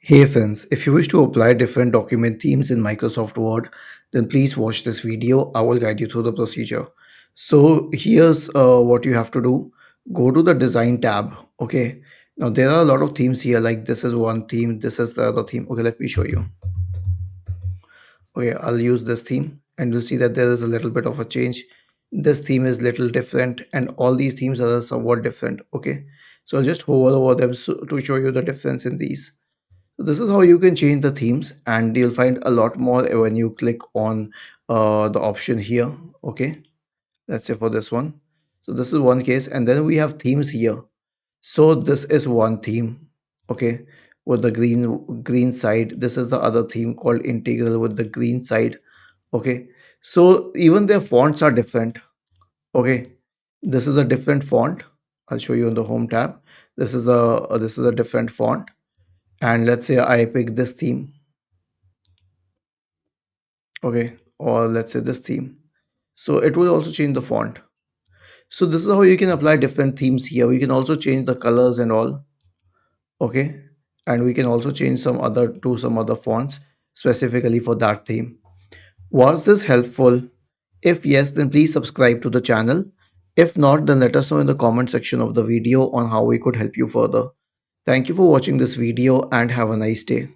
Hey friends, if you wish to apply different document themes in Microsoft Word, then please watch this video. I will guide you through the procedure. So here's what you have to do. Go to the design tab. Okay. Now there are a lot of themes here. Like this is one theme, this is the other theme. Okay, let me show you. Okay, I'll use this theme and you'll see that there is a little bit of a change. This theme is little different and all these themes are somewhat different. Okay. So I'll just hover over them to show you the difference in these. So this is how you can change the themes, and you'll find a lot more when you click on the option here. Okay, let's say for this one. So this is one case, and then we have themes here. So this is one theme. Okay, with the green side. This is the other theme called integral with the green side. Okay, so even their fonts are different. Okay, this is a different font. I'll show you on the home tab. This is a different font, and let's say I pick this theme. Okay, or let's say this theme, so it will also change the font. So this is how you can apply different themes here. We can also change the colors and all. Okay, and we can also change some other fonts specifically for that theme. Was this helpful? If yes, then please subscribe to the channel. If not, then let us know in the comment section of the video on how we could help you further. Thank you for watching this video and have a nice day.